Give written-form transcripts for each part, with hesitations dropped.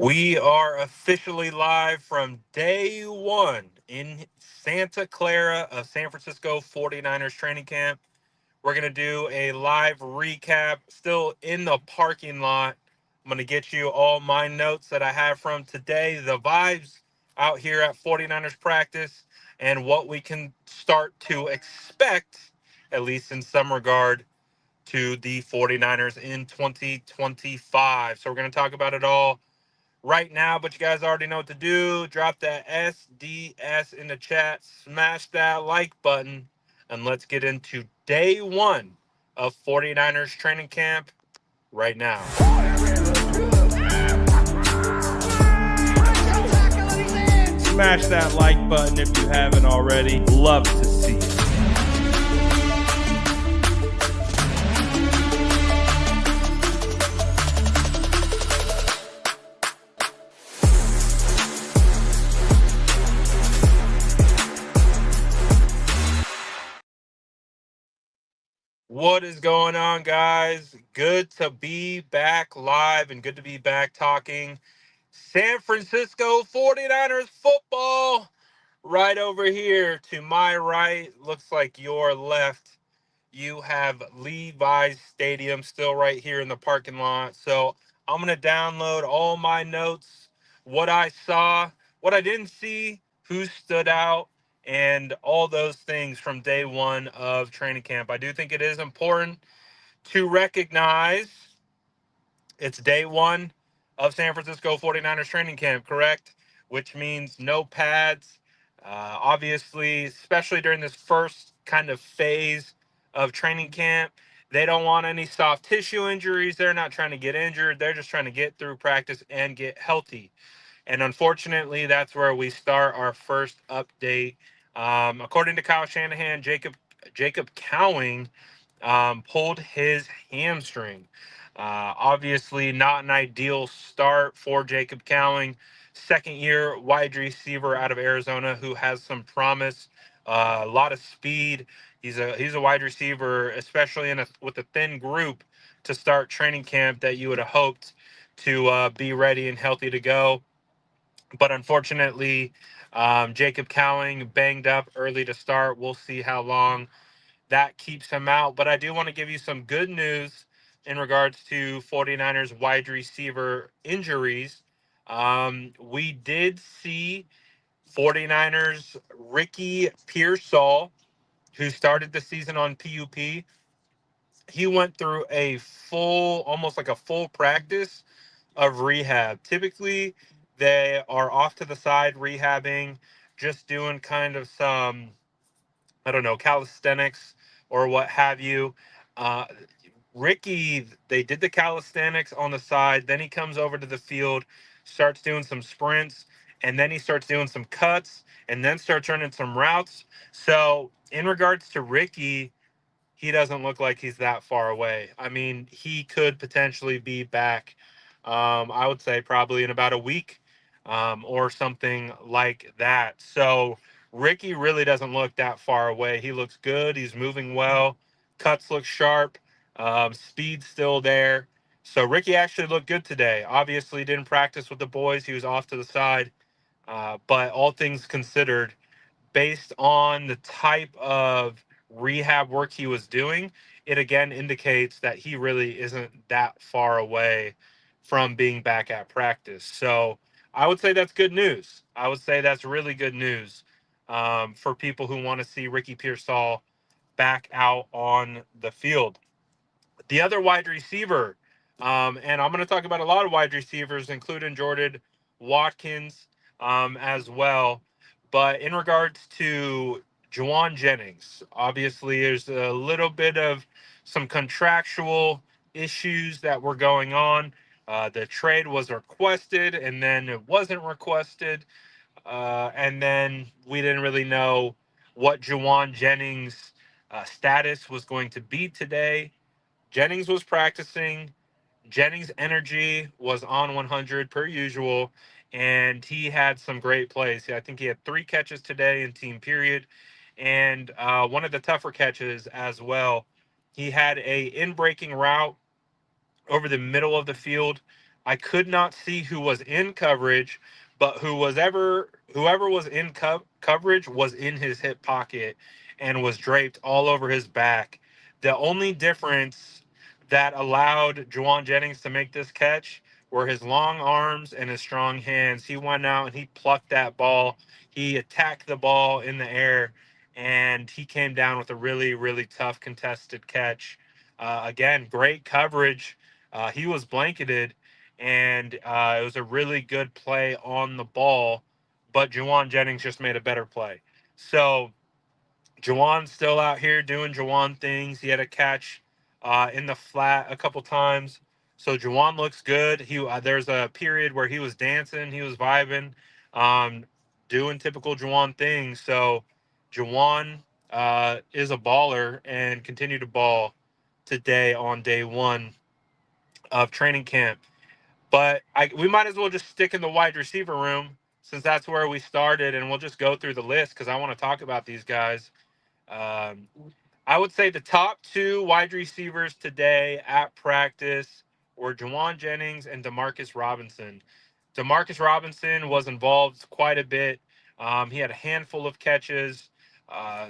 We are officially live from day one in Santa Clara of San Francisco 49ers training camp. We're going to do a live recap still in the parking lot. I'm going to get you all my notes that I have from today, the vibes out here at 49ers practice, and what we can start to expect, at least in some regard, to the 49ers in 2025. So we're going to talk about it all right now, but you guys already know what to do. Drop that SDS in the chat, smash that like button, and let's get into day one of 49ers training camp right now. Smash that like button if you haven't already. Love to see it. What is going on, guys? Good to be back live and good to be back talking San Francisco 49ers football. Right over here to my right, looks like your left, you have Levi's Stadium still right here in the parking lot. So I'm going to download all my notes, what I saw, what I didn't see, who stood out, and all those things from day one of training camp. I do think it is important to recognize it's day one of San Francisco 49ers training camp, correct? Which means no pads. Obviously, especially during this first kind of phase of training camp, they don't want any soft tissue injuries. They're not trying to get injured. They're just trying to get through practice and get healthy. And unfortunately, that's where we start our first update. According to Kyle Shanahan, Jacob Cowing pulled his hamstring. Obviously, not an ideal start for Jacob Cowing, second year wide receiver out of Arizona who has some promise, a lot of speed. He's a wide receiver, especially with a thin group to start training camp that you would have hoped to be ready and healthy to go. But unfortunately, Jacob Cowing banged up early to start. We'll see how long that keeps him out. But I do want to give you some good news in regards to 49ers wide receiver injuries. We did see 49ers Ricky Pearsall, who started the season on PUP. He went through a full, almost like a full practice of rehab. Typically, they are off to the side rehabbing, just doing kind of some, I don't know, calisthenics or what have you. Uh, Ricky, they did the calisthenics on the side. Then he comes over to the field, starts doing some sprints, and then he starts doing some cuts, and then starts running some routes. So, in regards to Ricky, he doesn't look like he's that far away. I mean, he could potentially be back, I would say probably in about a week or something like that. So Ricky really doesn't look that far away. He looks good. He's moving well. Cuts look sharp. Speed's still there. So Ricky actually looked good today. Obviously didn't practice with the boys. He was off to the side. But all things considered, based on the type of rehab work he was doing, it again indicates that he really isn't that far away from being back at practice. So I would say that's good news. I would say that's really good news for people who want to see Ricky Pearsall back out on the field. The other wide receiver, and I'm going to talk about a lot of wide receivers, including Jordan Watkins as well. But in regards to Jauan Jennings, obviously there's a little bit of some contractual issues that were going on. The trade was requested and then it wasn't requested. And then we didn't really know what Jauan Jennings' status was going to be today. Jennings was practicing. Jennings' energy was on 100 per usual, and he had some great plays. I think he had 3 catches today in team period, and one of the tougher catches as well. He had a in-breaking route over the middle of the field I could not see who was in coverage, but whoever was in coverage was in his hip pocket and was draped all over his back. The only difference that allowed Jauan Jennings to make this catch were his long arms and his strong hands. He went out and he plucked that ball. He attacked the ball in the air, and he came down with a really, really tough contested catch. Again, great coverage. He was blanketed, and it was a really good play on the ball, but Jauan Jennings just made a better play. So Jauan's still out here doing Jauan things. He had a catch in the flat a couple times. So Jauan looks good. There's a period where he was dancing, he was vibing, um, doing typical Jauan things. So Jauan is a baller and continue to ball today on day one of training camp. But we might as well just stick in the wide receiver room since that's where we started, and we'll just go through the list because I want to talk about these guys. Um, I would say the top two wide receivers today at practice were Jauan Jennings and Demarcus Robinson. Demarcus Robinson was involved quite a bit. He had a handful of catches,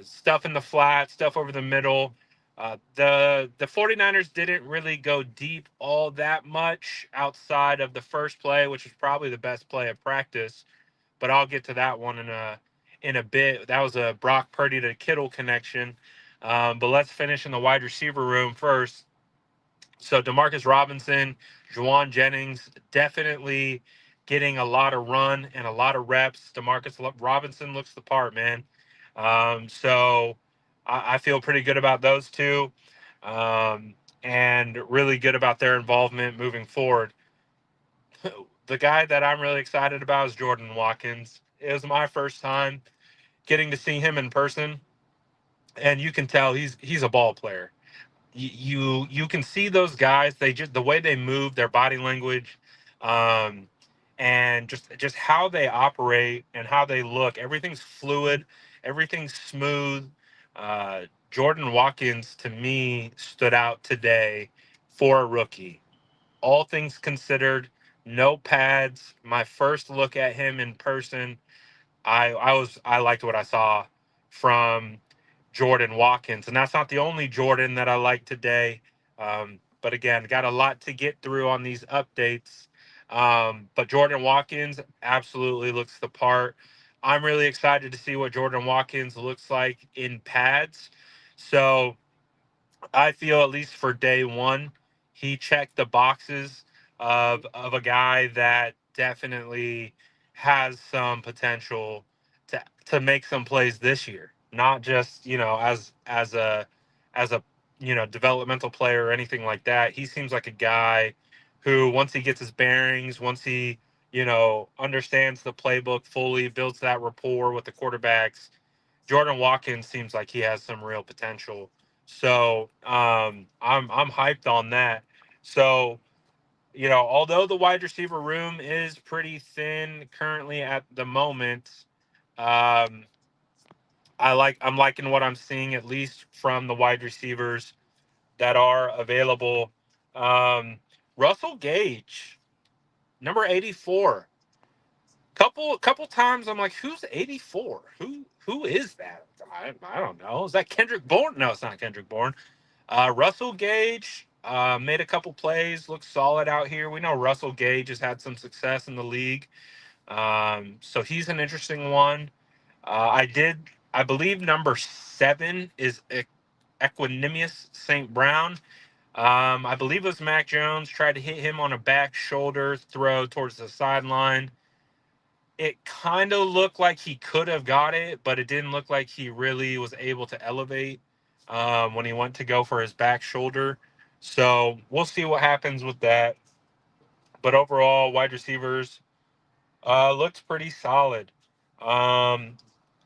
stuff in the flat, stuff over the middle. The 49ers didn't really go deep all that much outside of the first play, which was probably the best play of practice, but I'll get to that one in a bit. That was a Brock Purdy to Kittle connection. But let's finish in the wide receiver room first. So Demarcus Robinson, Jauan Jennings, definitely getting a lot of run and a lot of reps. Demarcus Robinson looks the part, man. So I feel pretty good about those two, and really good about their involvement moving forward. The guy that I'm really excited about is Jordan Watkins. It was my first time getting to see him in person, and you can tell he's a ball player. You can see those guys. They just the way they move, their body language, um, and just how they operate and how they look. Everything's fluid. Everything's smooth. Jordan Watkins to me stood out today for a rookie. All things considered, no pads. My first look at him in person, I liked what I saw from Jordan Watkins, and that's not the only Jordan that I like today. But again, got a lot to get through on these updates. But Jordan Watkins absolutely looks the part. I'm really excited to see what Jordan Watkins looks like in pads. So I feel at least for day one, he checked the boxes of a guy that definitely has some potential to make some plays this year, not just as a developmental player or anything like that. He seems like a guy who once he gets his bearings, once he understands the playbook fully, builds that rapport with the quarterbacks. Jordan Watkins seems like he has some real potential. So I'm hyped on that. So although the wide receiver room is pretty thin currently at the moment, um, I'm liking what I'm seeing at least from the wide receivers that are available. Um, Russell Gage, number 84. Couple times I'm like, who's 84? Who is that? I don't know. Is that Kendrick Bourne? No, it's not Kendrick Bourne. Russell Gage made a couple plays, looks solid out here. We know Russell Gage has had some success in the league, so he's an interesting one. I believe number 7 is Equanimous St. Brown. I believe it was Mac Jones tried to hit him on a back shoulder throw towards the sideline. It kind of looked like he could have got it, but it didn't look like he really was able to elevate when he went to go for his back shoulder. So we'll see what happens with that. But overall, wide receivers looked pretty solid. Um,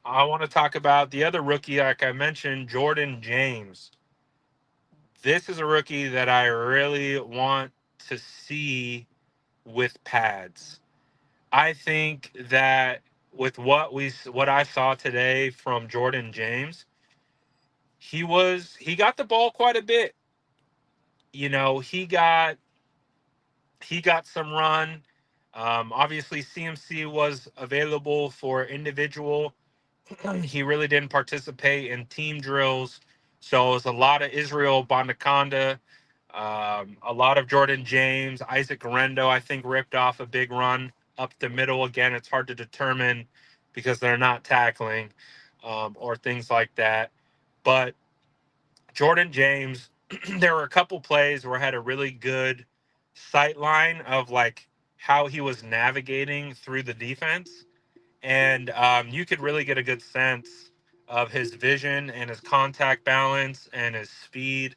I want to talk about the other rookie, like I mentioned, Jordan James. This is a rookie that I really want to see with pads. I think that with what I saw today from Jordan James, he got the ball quite a bit. He got He got some run. Obviously, CMC was available for individual. He really didn't participate in team drills. So it was a lot of Israel Bondaconda, a lot of Jordan James, Isaac Garendo, I think, ripped off a big run up the middle. Again, it's hard to determine because they're not tackling or things like that. But Jordan James, there were a couple plays where I had a really good sight line of like how he was navigating through the defense, and you could really get a good sense of his vision and his contact balance and his speed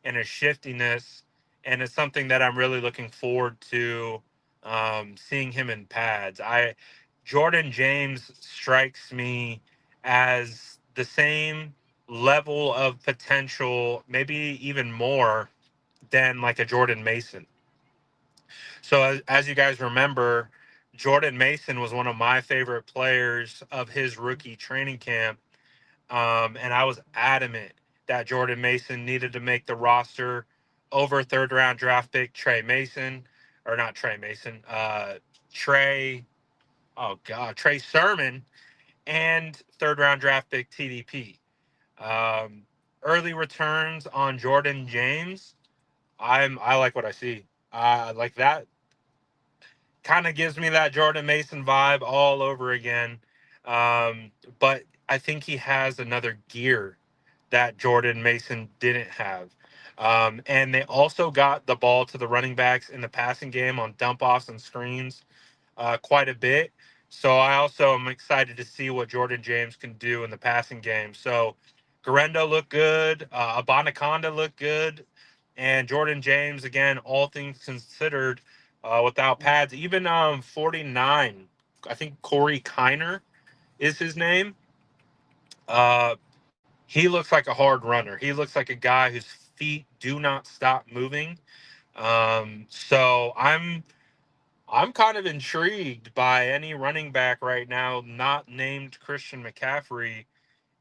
and his shiftiness, and it's something that I'm really looking forward to seeing him in pads. I Jordan James strikes me as the same level of potential, maybe even more than like a Jordan Mason. So as you guys remember, Jordan Mason was one of my favorite players of his rookie training camp, and I was adamant that Jordan Mason needed to make the roster over third round draft pick Trey Mason, or not Trey Mason, Trey. Oh God, Trey Sermon and third round draft pick TDP. Um, Early returns on Jordan James. I like what I see. Like that kind of gives me that Jordan Mason vibe all over again. But I think he has another gear that Jordan Mason didn't have. And they also got the ball to the running backs in the passing game on dump offs and screens quite a bit. So I also am excited to see what Jordan James can do in the passing game. So Garendo looked good, Abanaconda looked good, and Jordan James again, all things considered, without pads, even 49. I think Corey Kiner is his name. Uh, he looks like a hard runner. He looks like a guy whose feet do not stop moving. So I'm kind of intrigued by any running back right now not named Christian McCaffrey,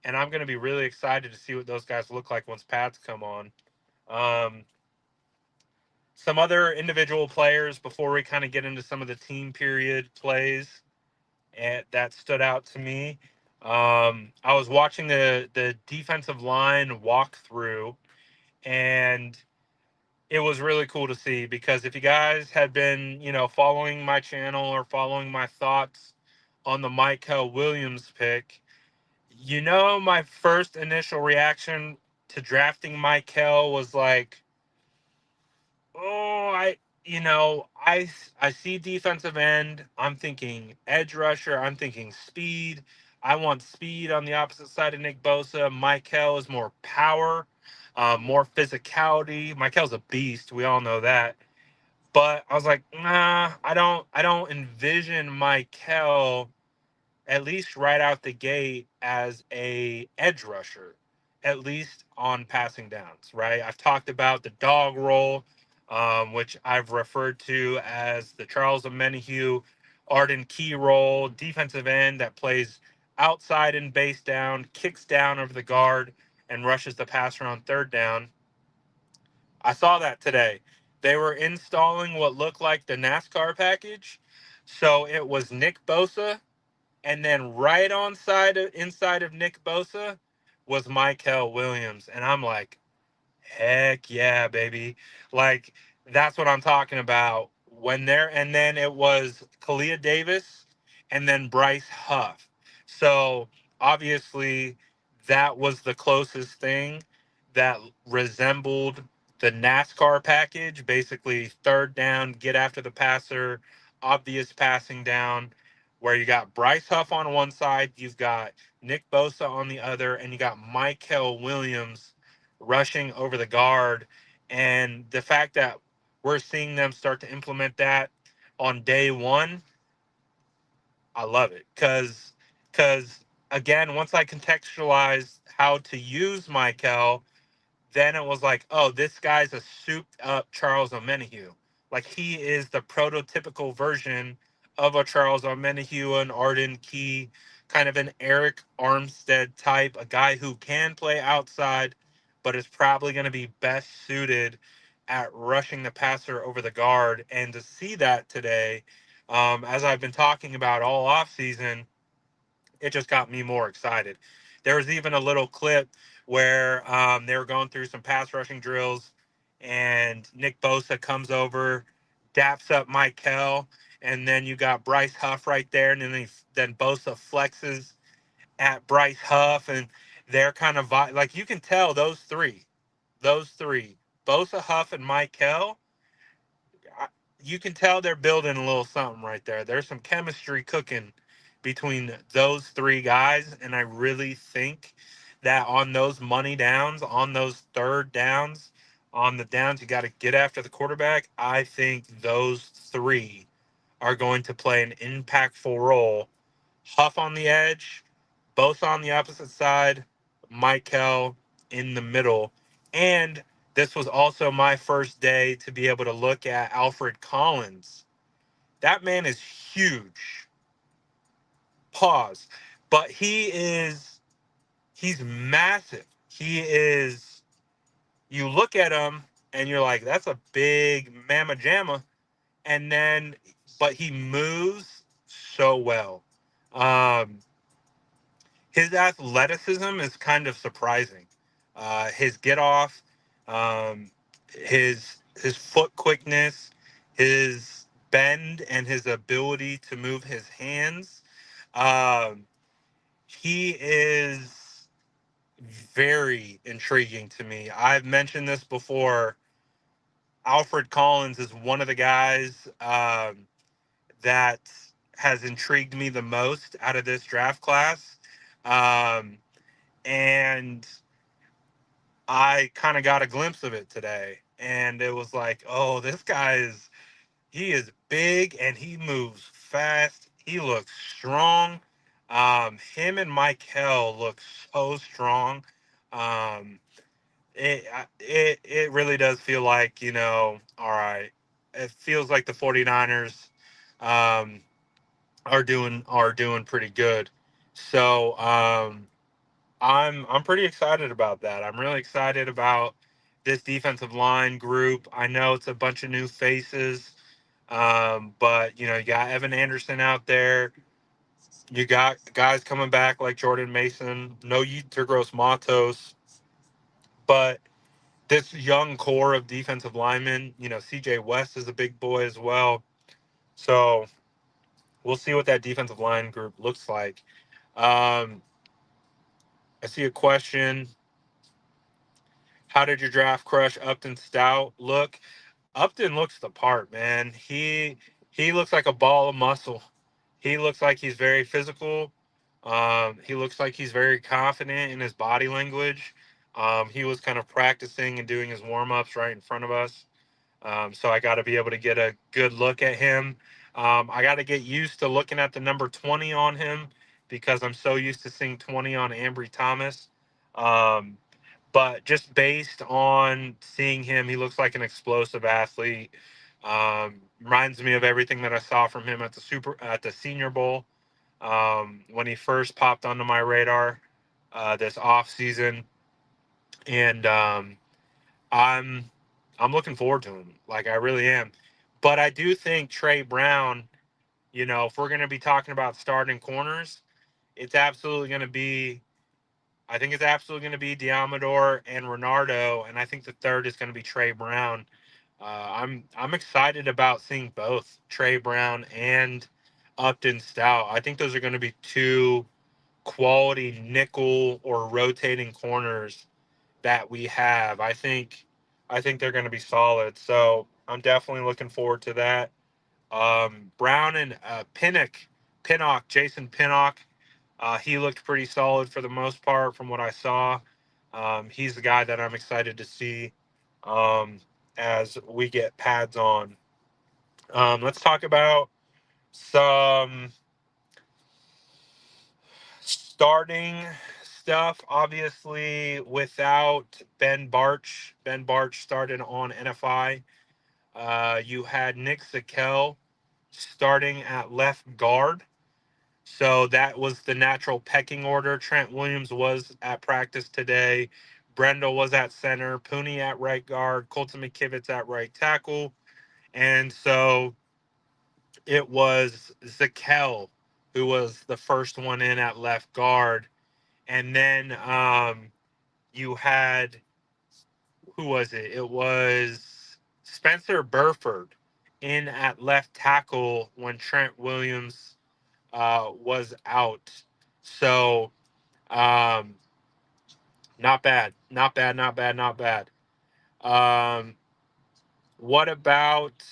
and I'm going to be really excited to see what those guys look like once pads come on. Um, some other individual players before we kind of get into some of the team period plays that stood out to me. I was watching the defensive line walkthrough, and it was really cool to see because if you guys had been, following my channel or following my thoughts on the Michael Williams pick, my first initial reaction to drafting Michael was like, oh, I see defensive end. I'm thinking edge rusher. I'm thinking speed. I want speed on the opposite side of Nick Bosa. Michael is more power, more physicality. Michael's a beast. We all know that. But I was like, nah, I don't envision Michael, at least right out the gate, as a edge rusher, at least on passing downs, right? I've talked about the dog roll, which I've referred to as the Charles Omenihu Arden Key role, defensive end that plays outside and base down, kicks down over the guard, and rushes the passer on third down. I saw that today. They were installing what looked like the NASCAR package. So it was Nick Bosa, and then right on inside of Nick Bosa was Michael Williams. And I'm like, heck yeah, baby. Like, that's what I'm talking about. And then it was Kalia Davis and then Bryce Huff. So obviously, that was the closest thing that resembled the NASCAR package. Basically, third down, get after the passer, obvious passing down, where you got Bryce Huff on one side, you've got Nick Bosa on the other, and you got Michael Williams rushing over the guard. And the fact that we're seeing them start to implement that on day one, I love it. Because again, once I contextualized how to use Michael, then it was like, oh, this guy's a souped up Charles Omenihu. Like he is the prototypical version of a Charles Omenihu, an Arden Key, kind of an Eric Armstead type, a guy who can play outside, but is probably going to be best suited at rushing the passer over the guard. And to see that today, as I've been talking about all offseason, it just got me more excited. There was even a little clip where they were going through some pass rushing drills, and Nick Bosa comes over, daps up Michael, and then you got Bryce Huff right there, and then Bosa flexes at Bryce Huff, and they're kind of like you can tell those three, Bosa, Huff, and Michael. You can tell they're building a little something right there. There's some chemistry cooking between those three guys, and I really think that on those money downs, on those third downs, on the downs you got to get after the quarterback, I think those three are going to play an impactful role. Huff on the edge, both on the opposite side, Michael in the middle. And this was also my first day to be able to look at Alfred Collins. That man is huge. Pause. But he's massive. He is, you look at him and you're like, that's a big mamma jamma. And then, but he moves so well. Um, his athleticism is kind of surprising. His get off, um, his foot quickness, his bend, and his ability to move his hands. Um, he is very intriguing to me. I've mentioned this before. Alfred Collins is one of the guys that has intrigued me the most out of this draft class. Um, and I kind of got a glimpse of it today, and it was like, oh, he is big and he moves fast. He looks strong. Him and Michael look so strong. Um, it really does feel like, all right. It feels like the 49ers um, are doing pretty good. So I'm pretty excited about that. I'm really excited about this defensive line group. I know it's a bunch of new faces, but you got Evan Anderson out there. You got guys coming back like Jordan Mason. No Yetur Gross Matos, but this young core of defensive linemen. CJ West is a big boy as well. So we'll see what that defensive line group looks like. Um, I see a question. How did your draft crush Upton Stout look? Upton looks the part, man. He looks like a ball of muscle. He looks like he's very physical. He looks like he's very confident in his body language. He was kind of practicing and doing his warm ups right in front of us. So I got to be able to get a good look at him. I got to get used to looking at the number 20 on him because I'm so used to seeing 20 on Ambry Thomas. Um, but just based on seeing him, he looks like an explosive athlete. Reminds me of everything that I saw from him at the Senior Bowl when he first popped onto my radar this off season, and I'm I'm looking forward to him. Like I really am. But I do think Trey Brown. If we're going to be talking about starting corners, it's absolutely going to be I think it's absolutely going to be Diamador and Renardo, and I think the third is going to be Trey Brown. I'm excited about seeing both Trey Brown and Upton Stout. I think those are going to be two quality nickel or rotating corners that we have. I think they're going to be solid. So I'm definitely looking forward to that. Brown and Jason Pinnock. He looked pretty solid for the most part from what I saw. He's the guy that I'm excited to see um, as we get pads on. Let's talk about some starting stuff. Obviously, without Ben Barch started on NFI. You had Nick Zakel starting at left guard. So that was the natural pecking order. Trent Williams was at practice today. Brendel was at center, Pooney at right guard, Colton McKivitz at right tackle, and so it was Zakel who was the first one in at left guard, and then you had, who was it? It was Spencer Burford in at left tackle when Trent Williams was out. So um, not bad, not bad, not bad, not bad. Um, what about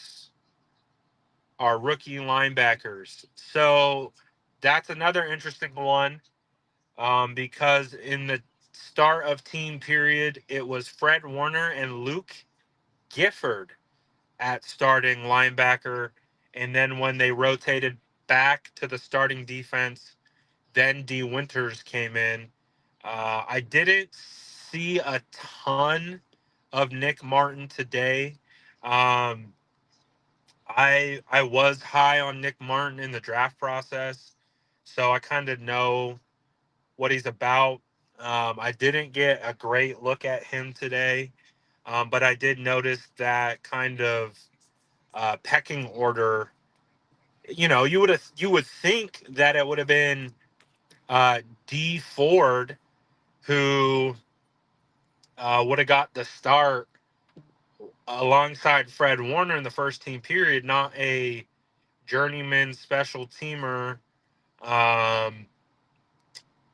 our rookie linebackers? So that's another interesting one, because in the start of team period, it was Fred Warner and Luke Gifford at starting linebacker. And then when they rotated back to the starting defense, then D. Winters came in. I didn't see a ton of Nick Martin today. Um, I was high on Nick Martin in the draft process, so I kind of know what he's about. I didn't get a great look at him today, but I did notice that kind of pecking order. You would think that it would have been D Ford who would have got the start alongside Fred Warner in the first team period, not a journeyman special teamer um,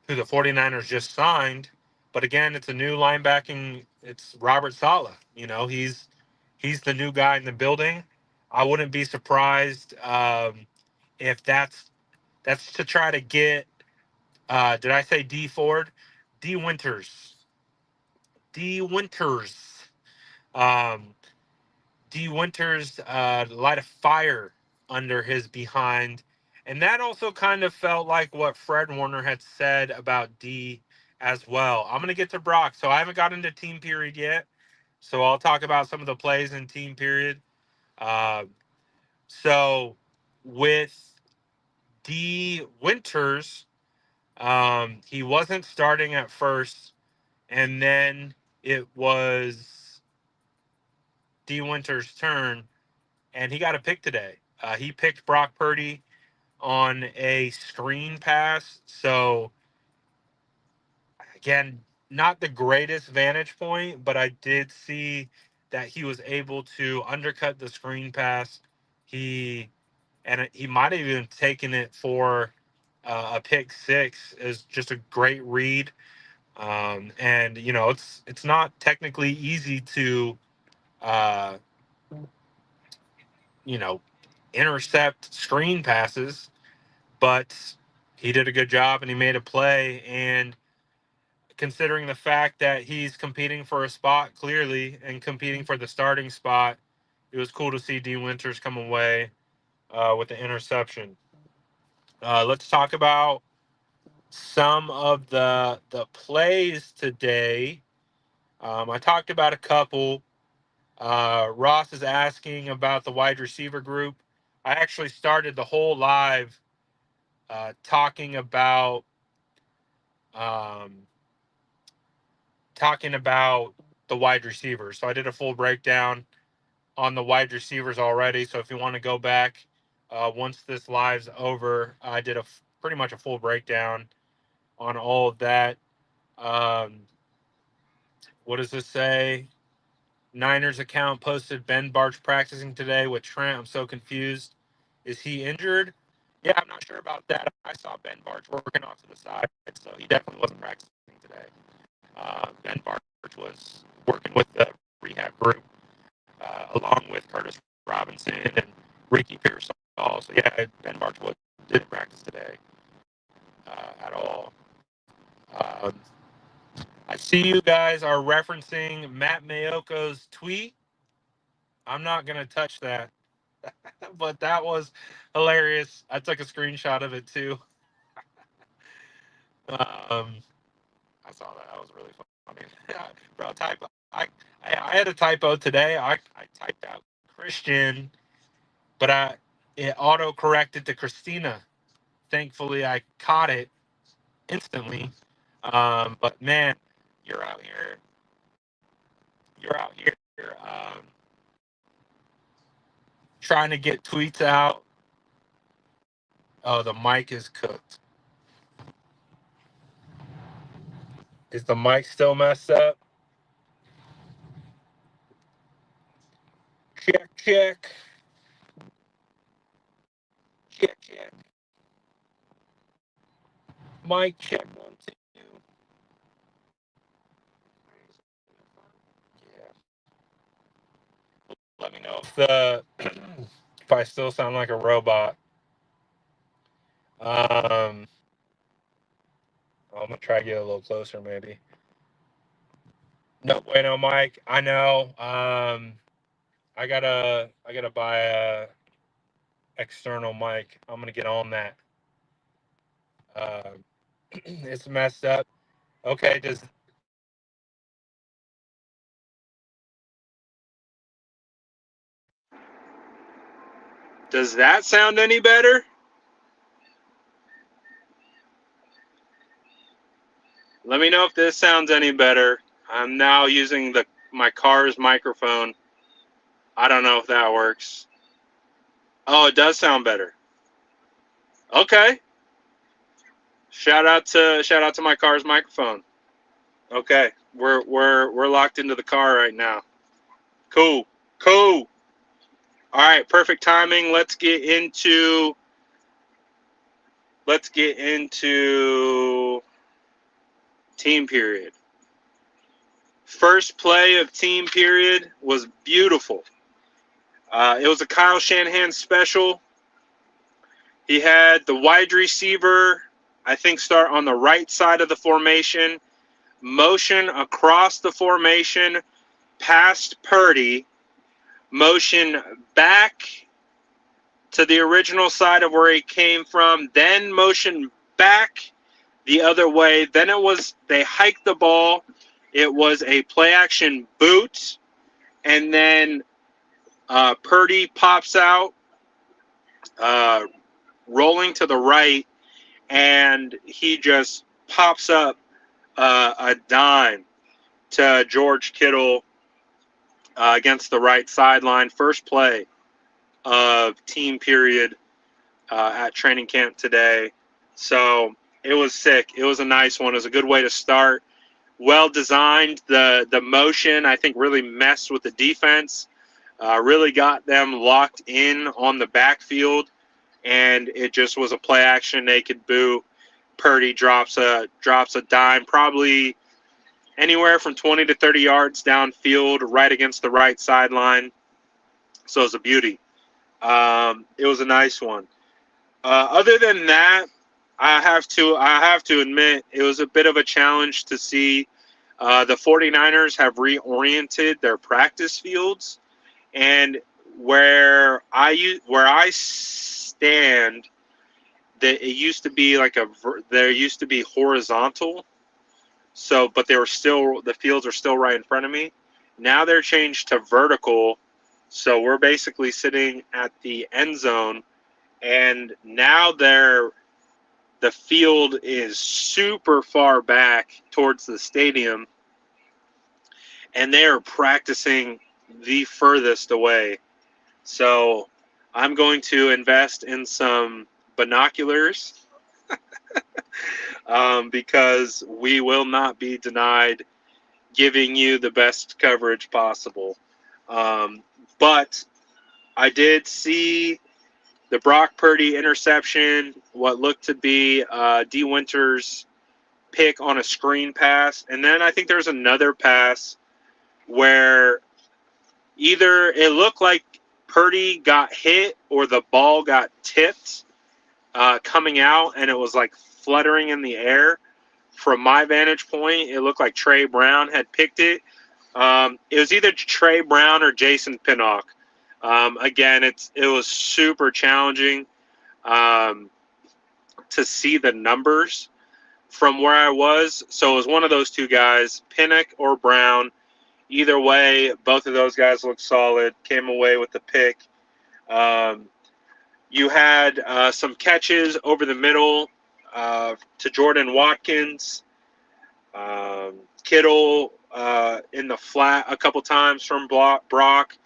who the 49ers just signed. But again, it's a new linebacking. It's Robert Saleh. He's the new guy in the building. I wouldn't be surprised if that's to try to get. Did I say D Ford? D Winters. D Winters. Um, D Winters light a fire under his behind. And that also kind of felt like what Fred Warner had said about D as well. I'm going to get to Brock. So I haven't got into team period yet. So I'll talk about some of the plays in team period. Uh, so with D Winters, he wasn't starting at first. And then it was D Winters' turn and he got a pick today. He picked Brock Purdy on a screen pass. So, again, not the greatest vantage point, but I did see that he was able to undercut the screen pass. He might have even taken it for a pick six. Is just a great read. And it's not technically easy to uh, you know intercept screen passes, but he did a good job and he made a play. And considering the fact that he's competing for a spot clearly and competing for the starting spot, it was cool to see D Winters come away with the interception. Let's talk about some of the plays today. I talked about a couple. Ross is asking about the wide receiver group. I actually started the whole live talking about um, the wide receivers. So I did a full breakdown on the wide receivers already. So if you want to go back once this live's over, I did pretty much a full breakdown on all of that. Um, what does this say? Niners account posted Ben Barch practicing today with Trent. I'm so confused. Is he injured? Yeah, I'm not sure about that. I saw Ben Barch working off to the side, so he definitely wasn't practicing today. Ben Barch was working with the rehab group along with Curtis Robinson and Ricky Pearsall. So yeah, Ben Barch didn't practice today at all. Um, I see you guys are referencing Matt Mayoko's tweet. I'm not gonna touch that, but that was hilarious. I took a screenshot of it too. Um, I saw that. That was really funny. Bro, typo. I had a typo today. I typed out Christian, but it auto corrected to Christina. Thankfully, I caught it instantly. But man, you're out here. You're out here trying to get tweets out. Oh, the mic is cooked. Is the mic still messed up? Check, check. Check, check. Mic check 1, 2. Yeah. Let me know if I still sound like a robot. I'm gonna try to get a little closer, maybe. No bueno, Mike. I know. I gotta buy a external mic. I'm gonna get on that. Uh, it's messed up. Okay, does that sound any better? Let me know if this sounds any better. I'm now using my car's microphone. I don't know if that works. Oh, it does sound better. Okay. Shout out to my car's microphone. Okay. We're locked into the car right now. Cool. Cool. All right, perfect timing. Let's get into team period. First play of team period was beautiful. It was a Kyle Shanahan special. He had the wide receiver, I think, start on the right side of the formation, motion across the formation, past Purdy, motion back to the original side of where he came from, then motion back the other way. Then they hiked the ball. It was a play action boot, and then Purdy pops out, rolling to the right, and he just pops up a dime to George Kittle against the right sideline. First play of team period at training camp today. So it was sick. It was a nice one. It was a good way to start. Well designed. The motion, I think, really messed with the defense. Really got them locked in on the backfield, and it just was a play action naked boot. Purdy drops a dime, probably anywhere from 20 to 30 yards downfield, right against the right sideline. So it was a beauty. It was a nice one. Other than that, I have to admit it was a bit of a challenge to see. The 49ers have reoriented their practice fields, and where I stand, that it used to be there used to be horizontal. So, but the fields are still right in front of me. Now they're changed to vertical. So we're basically sitting at the end zone, and now the field is super far back towards the stadium, and they are practicing the furthest away. So I'm going to invest in some binoculars because we will not be denied giving you the best coverage possible. But I did see the Brock Purdy interception, what looked to be D. Winters' pick on a screen pass. And then I think there's another pass where either it looked like Purdy got hit or the ball got tipped coming out, and it was like fluttering in the air. From my vantage point, it looked like Trey Brown had picked it. It was either Trey Brown or Jason Pinnock. Again, it was super challenging to see the numbers from where I was. So it was one of those two guys, Pinnock or Brown. Either way, both of those guys looked solid, came away with the pick. You had some catches over the middle to Jordan Watkins. Kittle in the flat a couple times from Brock.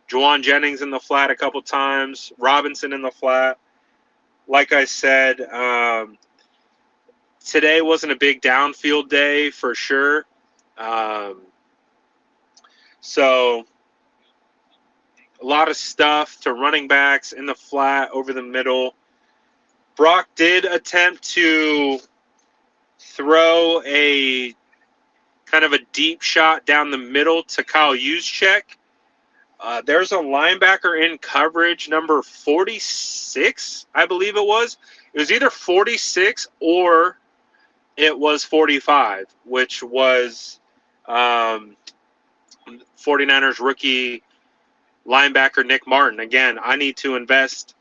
Jauan Jennings in the flat a couple times. Robinson in the flat. Like I said, today wasn't a big downfield day for sure. So a lot of stuff to running backs in the flat, over the middle. Brock did attempt to throw a kind of a deep shot down the middle to Kyle Juszczyk. There's a linebacker in coverage, number 46, I believe it was. It was either 46 or it was 45, which was 49ers rookie linebacker Nick Martin. Again, I need to invest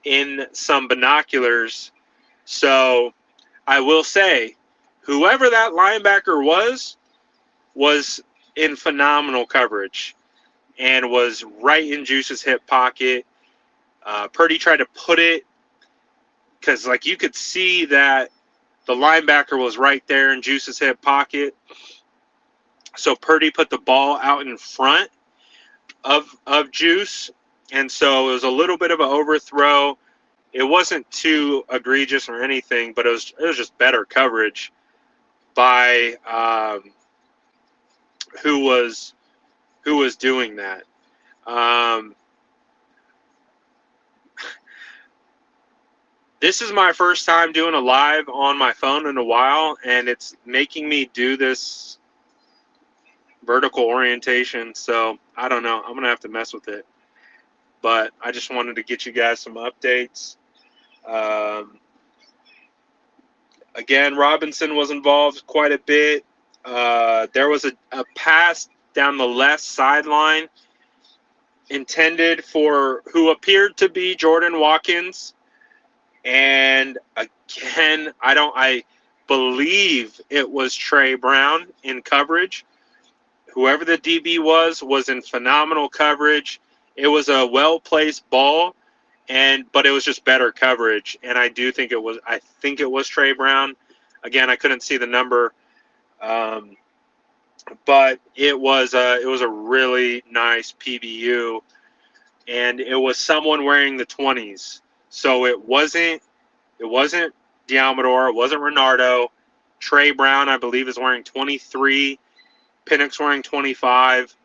in some binoculars. So I will say, whoever that linebacker was in phenomenal coverage and was right in Juice's hip pocket. Purdy tried to put it because, like, you could see that the linebacker was right there in Juice's hip pocket. So Purdy put the ball out in front of Juice, and so it was a little bit of an overthrow. It wasn't too egregious or anything, but it was just better coverage by who was doing that. This is my first time doing a live on my phone in a while, and it's making me do this vertical orientation. So I don't know. I'm going to have to mess with it. But I just wanted to get you guys some updates. Again, Robinson was involved quite a bit. There was a pass down the left sideline intended for who appeared to be Jordan Watkins. And again, I believe it was Trey Brown in coverage. Whoever the DB was in phenomenal coverage. It was a well-placed ball, but it was just better coverage. And I think it was Trey Brown. Again, I couldn't see the number, but it was a really nice PBU, and it was someone wearing the 20s. So it wasn't Diamador, it wasn't Renardo. Trey Brown, I believe, is wearing 23. Pinnock's wearing 25.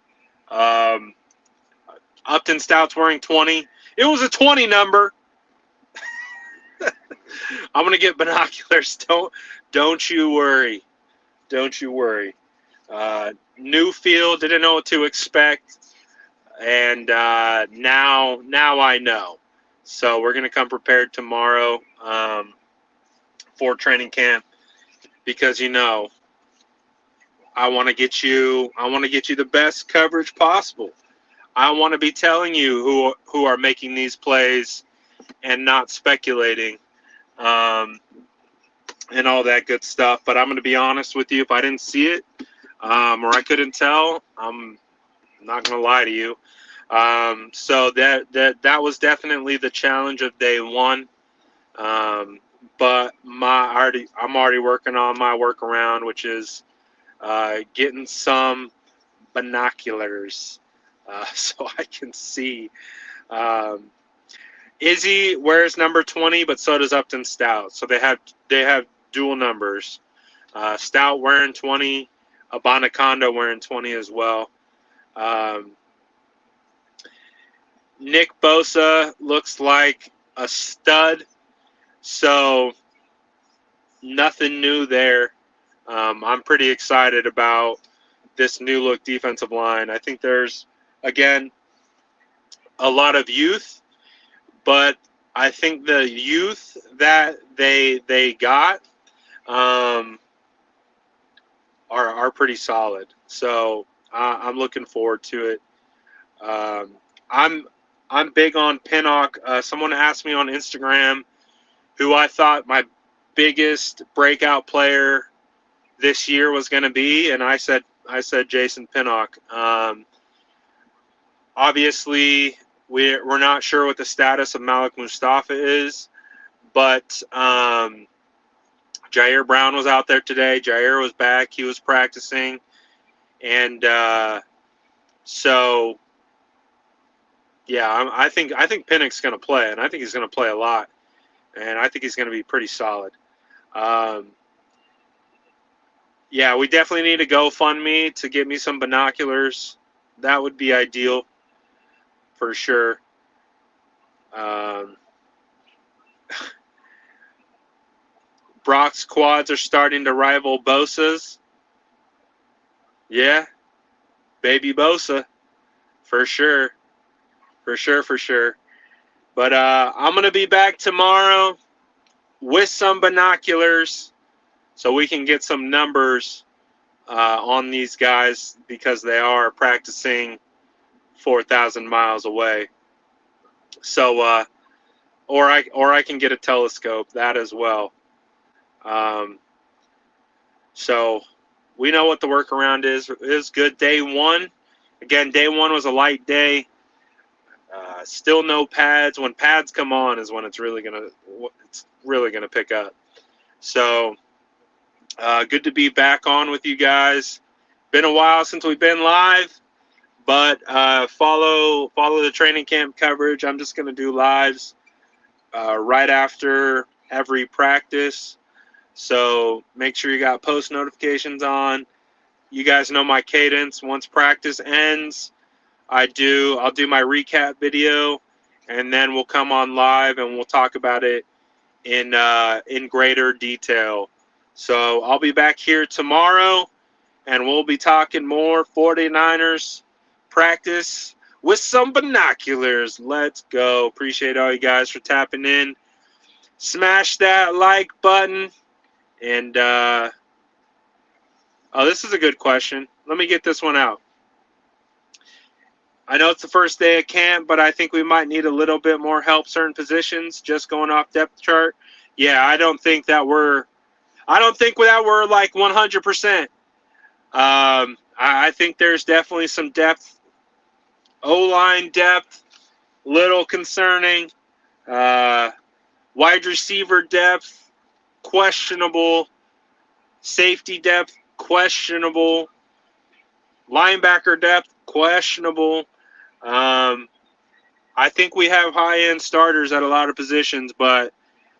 Upton Stout's wearing 20. It was a 20 number. I'm gonna get binoculars. Don't you worry. Don't you worry. New field, didn't know what to expect, and now I know. So we're gonna come prepared tomorrow for training camp, because I want to get you the best coverage possible. I want to be telling you who are making these plays and not speculating, and all that good stuff. But I'm going to be honest with you. If I didn't see it, or I couldn't tell, I'm not going to lie to you. So that was definitely the challenge of day one. But I'm already working on my workaround, which is getting some binoculars so I can see. Izzy wears number 20, but so does Upton Stout. So they have dual numbers. Stout wearing 20, Abanaconda wearing 20 as well. Nick Bosa looks like a stud, so nothing new there. I'm pretty excited about this new look defensive line. I think there's, again, a lot of youth, but I think the youth that they got are pretty solid. So I'm looking forward to it. I'm big on Pinnock. Someone asked me on Instagram who I thought my biggest breakout player this year was going to be, and I said Jason Pinnock. Obviously, we're not sure what the status of Malik Mustafa is, but Jair Brown was out there today. Jair was back. He was practicing, And so, yeah, I think Pinnock's going to play, and I think he's going to play a lot, and I think he's going to be pretty solid. Yeah, we definitely need a GoFundMe to get me some binoculars. That would be ideal for sure. Brock's quads are starting to rival Bosa's. Yeah, baby Bosa, for sure. For sure. But I'm going to be back tomorrow with some binoculars so we can get some numbers on these guys because they are practicing 4,000 miles away. So, or I can get a telescope, that as well. So we know what the workaround is. It was good. Day one, again, day one was a light day. Still no pads. When pads come on is when it's really gonna pick up. So good to be back on with you guys. Been a while since we've been live, but follow the training camp coverage. I'm just gonna do lives right after every practice. So make sure you got post notifications on. You guys know my cadence. Once practice ends, I'll do my recap video, and then we'll come on live and we'll talk about it in greater detail. So I'll be back here tomorrow, and we'll be talking more 49ers practice with some binoculars. Let's go. Appreciate all you guys for tapping in. Smash that like button. And, oh, this is a good question. Let me get this one out. I know it's the first day of camp, but I think we might need a little bit more help certain positions, just going off depth chart. Yeah, I don't think that we're like 100%. I think there's definitely some depth, O-line depth, little concerning. Wide receiver depth, questionable. Safety depth, questionable. Linebacker depth, questionable. I think we have high-end starters at a lot of positions, but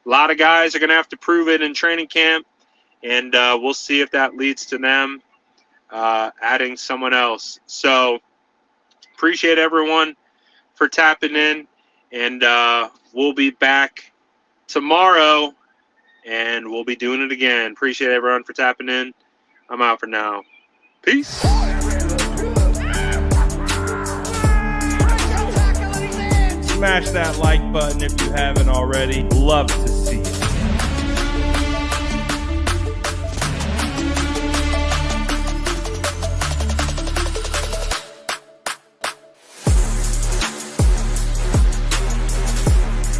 a lot of guys are going to have to prove it in training camp, and we'll see if that leads to them adding someone else. So appreciate everyone for tapping in, and we'll be back tomorrow, and we'll be doing it again. Appreciate everyone for tapping in. I'm out for now. Peace. Smash that like button if you haven't already. Love to see it.